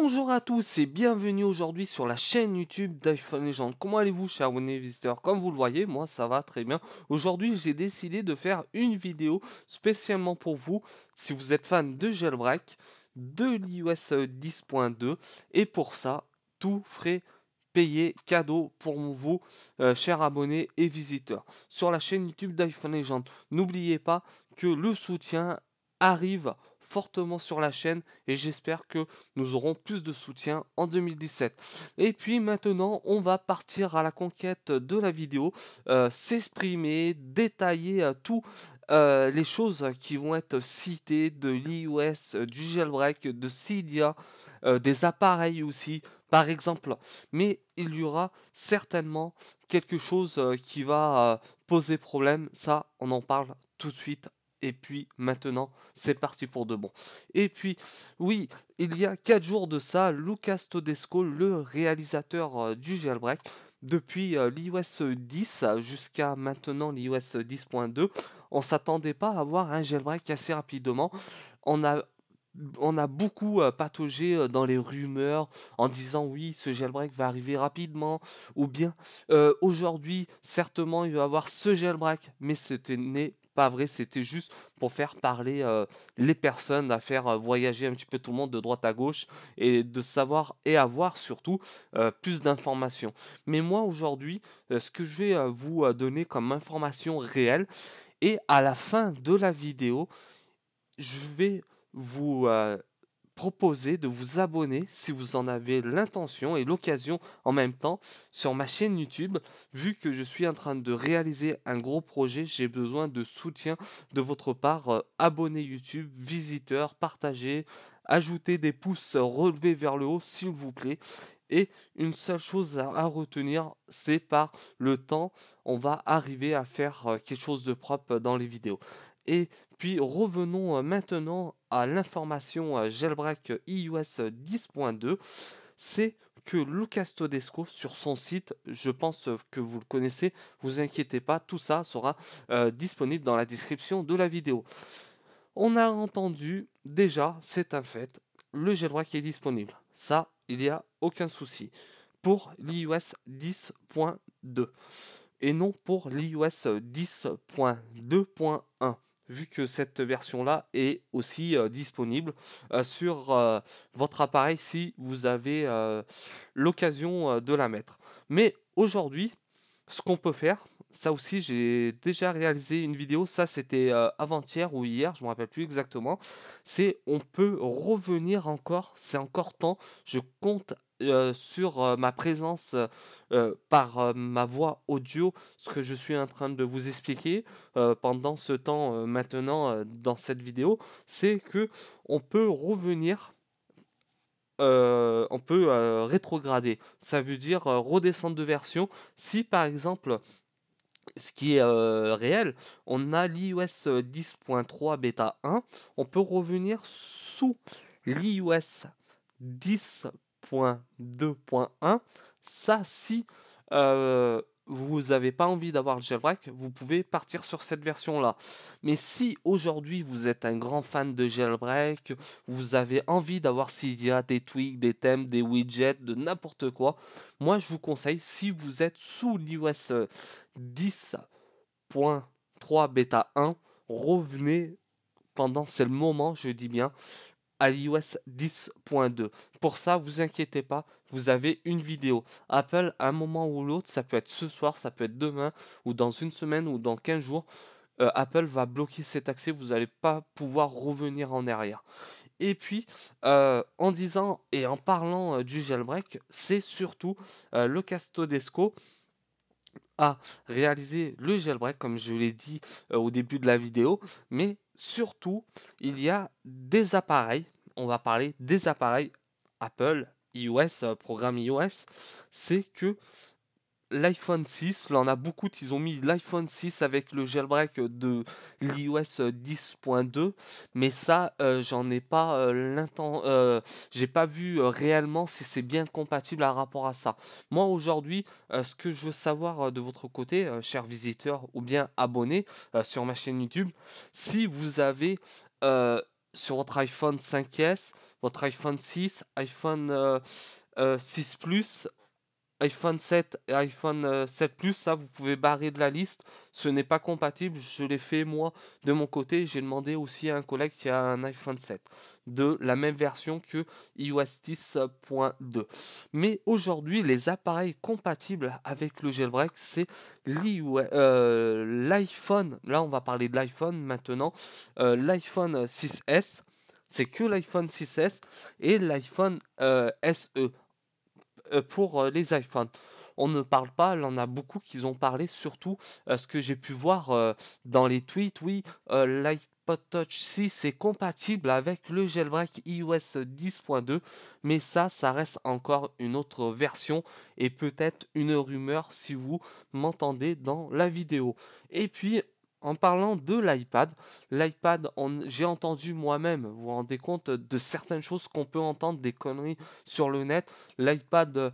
Bonjour à tous et bienvenue aujourd'hui sur la chaîne YouTube d'iPhone Legend. Comment allez-vous, chers abonnés et visiteurs? Comme vous le voyez, moi ça va très bien. Aujourd'hui, j'ai décidé de faire une vidéo spécialement pour vous si vous êtes fan de jailbreak, de l'iOS 10.2 et pour ça, tout frais payé cadeau pour vous, chers abonnés et visiteurs. Sur la chaîne YouTube d'iPhone Legend, n'oubliez pas que le soutien arrive fortement sur la chaîne et j'espère que nous aurons plus de soutien en 2017. Et puis maintenant, on va partir à la conquête de la vidéo, s'exprimer, détailler tout les choses qui vont être citées de l'iOS, du jailbreak, de Cydia, des appareils aussi, par exemple. Mais il y aura certainement quelque chose qui va poser problème. Ça, on en parle tout de suite. Et puis maintenant, c'est parti pour de bon. Et puis, oui, il y a 4 jours de ça, Lucas Todesco, le réalisateur du jailbreak, depuis l'iOS 10 jusqu'à maintenant l'iOS 10.2, on s'attendait pas à avoir un jailbreak assez rapidement. On a on a beaucoup pataugé dans les rumeurs en disant oui, ce jailbreak va arriver rapidement, ou bien aujourd'hui, certainement, il va y avoir ce jailbreak, mais n'est pas vrai, c'était juste pour faire parler les personnes, à faire voyager un petit peu tout le monde de droite à gauche et de savoir et avoir surtout plus d'informations. Mais moi aujourd'hui, ce que je vais vous donner comme information réelle, et à la fin de la vidéo, je vais vous proposer de vous abonner si vous en avez l'intention et l'occasion en même temps sur ma chaîne YouTube. Vu que je suis en train de réaliser un gros projet, j'ai besoin de soutien de votre part. Abonnez YouTube, visiteurs, partagez, ajoutez des pouces relevés vers le haut s'il vous plaît. Et une seule chose à retenir, c'est par le temps, on va arriver à faire quelque chose de propre dans les vidéos. Et puis revenons maintenant à l'information jailbreak iOS 10.2. C'est que Lucas Todesco sur son site, je pense que vous le connaissez, vous inquiétez pas, tout ça sera disponible dans la description de la vidéo. On a entendu déjà, c'est un fait, le jailbreak est disponible. Ça, il n'y a aucun souci. Pour l'iOS 10.2 et non pour l'iOS 10.2.1, vu que cette version-là est aussi disponible sur votre appareil si vous avez l'occasion de la mettre. Mais aujourd'hui, ce qu'on peut faire, ça aussi j'ai déjà réalisé une vidéo, ça c'était avant-hier ou hier, je ne me rappelle plus exactement, c'est on peut revenir encore, c'est encore temps, je compte sur ma présence par ma voix audio, ce que je suis en train de vous expliquer pendant ce temps maintenant dans cette vidéo, c'est que on peut revenir, on peut rétrograder. Ça veut dire redescendre de version. Si par exemple, ce qui est réel, on a l'iOS 10.3 bêta 1, on peut revenir sous l'iOS 10.2.1. Ça, si vous n'avez pas envie d'avoir le jailbreak, vous pouvez partir sur cette version-là. Mais si aujourd'hui vous êtes un grand fan de jailbreak, vous avez envie d'avoir s'il y a des tweaks, des thèmes, des widgets, de n'importe quoi, moi je vous conseille, si vous êtes sous l'iOS 10.3 bêta 1, revenez pendant, c'est le moment, je dis bien, à l'iOS 10.2. Pour ça, vous inquiétez pas, vous avez une vidéo. Apple, à un moment ou l'autre, ça peut être ce soir, ça peut être demain, ou dans une semaine, ou dans 15 jours, Apple va bloquer cet accès, vous n'allez pas pouvoir revenir en arrière. Et puis, en disant et en parlant du jailbreak, c'est surtout le Castodesco à réaliser le jailbreak, comme je l'ai dit au début de la vidéo, mais surtout, il y a des appareils, on va parler des appareils Apple, iOS, programme iOS, c'est que l'iPhone 6, là on a beaucoup, ils ont mis l'iPhone 6 avec le jailbreak de l'iOS 10.2, mais ça, j'en ai pas j'ai pas vu réellement si c'est bien compatible à rapport à ça. Moi aujourd'hui, ce que je veux savoir de votre côté, chers visiteurs ou bien abonnés sur ma chaîne YouTube, si vous avez sur votre iPhone 5S, votre iPhone 6, iPhone 6 Plus, iPhone 7 et iPhone 7 Plus, ça vous pouvez barrer de la liste. Ce n'est pas compatible. Je l'ai fait moi de mon côté. J'ai demandé aussi à un collègue qui a un iPhone 7 de la même version que iOS 10.2. Mais aujourd'hui, les appareils compatibles avec le jailbreak, c'est l'iPhone. Là, on va parler de l'iPhone maintenant. L'iPhone 6S, c'est que l'iPhone 6S et l'iPhone SE pour les iPhones. On ne parle pas, il y en a beaucoup qui ont parlé, surtout ce que j'ai pu voir dans les tweets. Oui, l'iPod Touch 6 est compatible avec le jailbreak iOS 10.2, mais ça reste encore une autre version et peut-être une rumeur si vous m'entendez dans la vidéo. Et puis, en parlant de l'iPad, j'ai entendu moi-même, vous vous rendez compte de certaines choses qu'on peut entendre, des conneries sur le net. L'iPad,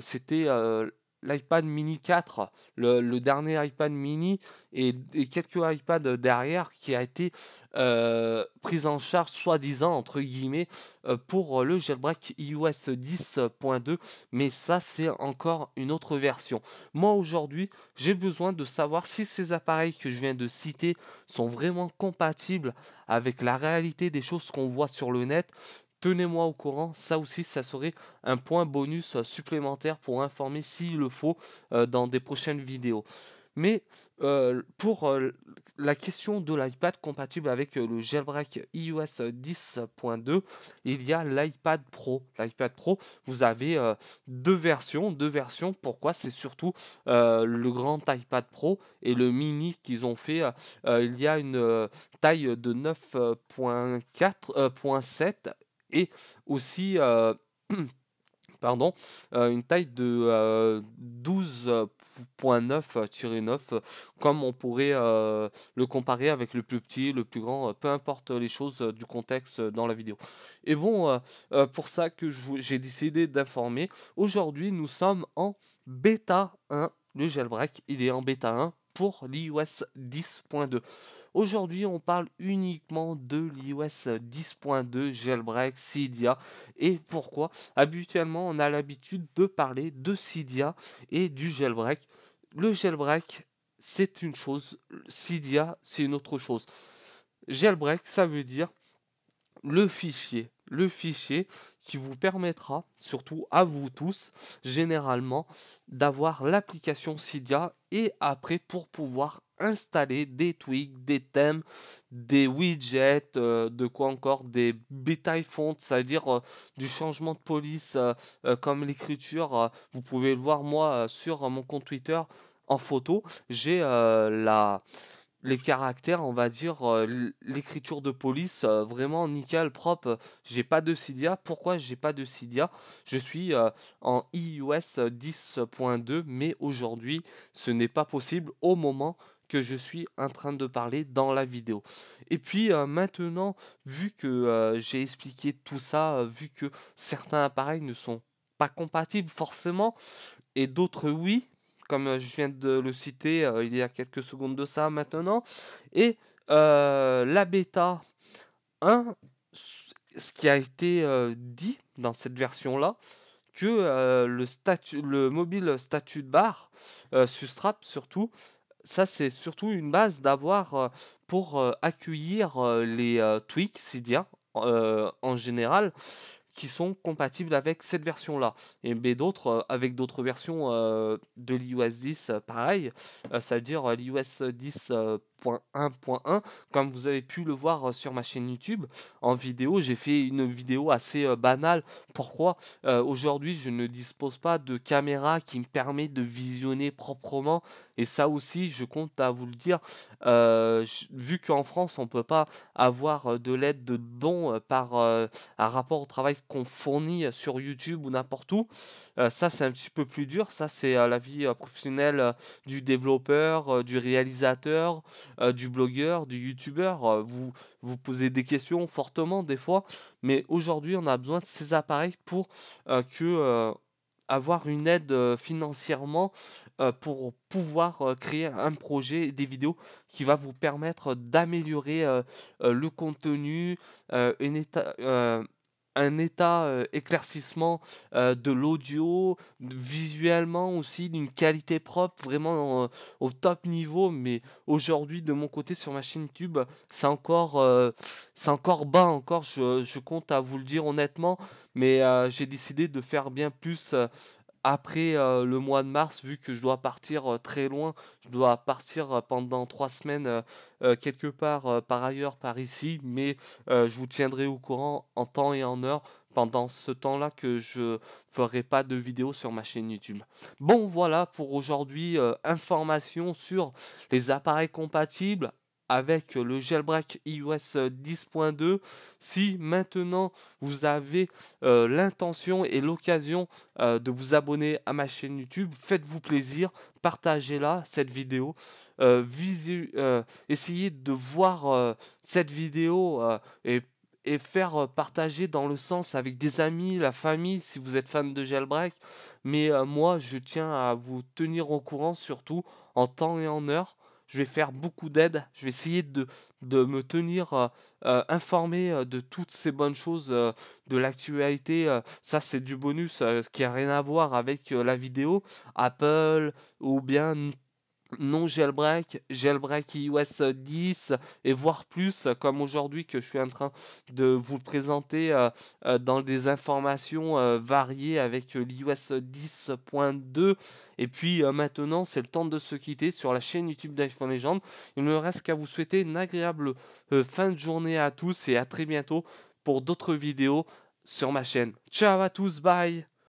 c'était l'iPad mini 4, le dernier iPad mini et quelques iPads derrière qui a été pris en charge soi-disant entre guillemets pour le jailbreak iOS 10.2, mais ça c'est encore une autre version. Moi aujourd'hui, j'ai besoin de savoir si ces appareils que je viens de citer sont vraiment compatibles avec la réalité des choses qu'on voit sur le net. Tenez-moi au courant, ça aussi, ça serait un point bonus supplémentaire pour informer s'il le faut dans des prochaines vidéos. Mais pour la question de l'iPad compatible avec le jailbreak iOS 10.2, il y a l'iPad Pro. L'iPad Pro, vous avez deux versions. Deux versions, pourquoi? C'est surtout le grand iPad Pro et le mini qu'ils ont fait. Il y a une taille de 9.4.7 et aussi pardon, une taille de 12.9-9, comme on pourrait le comparer avec le plus petit, le plus grand, peu importe les choses du contexte dans la vidéo. Et bon, pour ça que j'ai décidé d'informer. Aujourd'hui, nous sommes en bêta 1. Le jailbreak, il est en bêta 1 pour l'iOS 10.2. Aujourd'hui, on parle uniquement de l'iOS 10.2 jailbreak Cydia. Et pourquoi? Habituellement, on a l'habitude de parler de Cydia et du jailbreak. Le jailbreak, c'est une chose. Cydia, c'est une autre chose. Jailbreak, ça veut dire le fichier qui vous permettra, surtout à vous tous, généralement, d'avoir l'application Cydia et après pour pouvoir installer des tweaks, des thèmes, des widgets, de quoi encore, des beta fonts, c'est-à-dire du changement de police comme l'écriture. Vous pouvez le voir moi sur mon compte Twitter en photo. J'ai les caractères, on va dire, l'écriture de police, vraiment nickel, propre. J'ai pas de Cydia. Pourquoi j'ai pas de Cydia? Je suis en iOS 10.2, mais aujourd'hui, ce n'est pas possible au moment que je suis en train de parler dans la vidéo. Et puis maintenant, vu que j'ai expliqué tout ça, vu que certains appareils ne sont pas compatibles forcément, et d'autres oui, comme je viens de le citer il y a quelques secondes de ça maintenant. Et la bêta 1, ce qui a été dit dans cette version-là, que le mobile statut de barre, Sustrap surtout, ça c'est surtout une base d'avoir pour accueillir les tweaks Cydia en général qui sont compatibles avec cette version-là. Et mais d'autres, avec d'autres versions de l'iOS 10, pareil, c'est-à-dire l'iOS 10.1.1, comme vous avez pu le voir sur ma chaîne YouTube en vidéo. J'ai fait une vidéo assez banale. Pourquoi? Aujourd'hui, je ne dispose pas de caméra qui me permet de visionner proprement. Et ça aussi, je compte à vous le dire, vu qu'en France, on ne peut pas avoir de l'aide de dons par un rapport au travail qu'on fournit sur YouTube ou n'importe où. Ça, c'est un petit peu plus dur. Ça, c'est la vie professionnelle du développeur, du réalisateur, du blogueur, du youtubeur. Vous posez des questions fortement des fois, mais aujourd'hui, on a besoin de ces appareils pour avoir une aide financièrement pour pouvoir créer un projet, des vidéos qui va vous permettre d'améliorer le contenu, une état, un état, éclaircissement, de l'audio, visuellement aussi d'une qualité propre, vraiment, au top niveau. Mais aujourd'hui, de mon côté, sur ma chaîne YouTube, c'est encore bas encore, je compte à vous le dire honnêtement. Mais, j'ai décidé de faire bien plus, après, le mois de mars, vu que je dois partir, très loin. Je dois partir, pendant 3 semaines, quelque part, par ailleurs, par ici. Mais, je vous tiendrai au courant en temps et en heure pendant ce temps-là que je ferai pas de vidéo sur ma chaîne YouTube. Bon voilà pour aujourd'hui, information sur les appareils compatibles avec le jailbreak iOS 10.2. Si maintenant vous avez, l'intention et l'occasion de vous abonner à ma chaîne YouTube. Faites-vous plaisir, partagez-la, cette vidéo. Essayez de voir cette vidéo et faire partager dans le sens avec des amis, la famille, si vous êtes fan de Jailbreak. Mais moi, je tiens à vous tenir au courant, surtout en temps et en heure. Je vais faire beaucoup d'aides. Je vais essayer de me tenir informé de toutes ces bonnes choses de l'actualité. Ça, c'est du bonus qui a rien à voir avec la vidéo. Apple ou bien non jailbreak, jailbreak iOS 10 et voire plus, comme aujourd'hui que je suis en train de vous le présenter dans des informations variées avec l'iOS 10.2. Et puis maintenant, c'est le temps de se quitter sur la chaîne YouTube d'iPhone Legend. Il ne me reste qu'à vous souhaiter une agréable fin de journée à tous et à très bientôt pour d'autres vidéos sur ma chaîne. Ciao à tous, bye!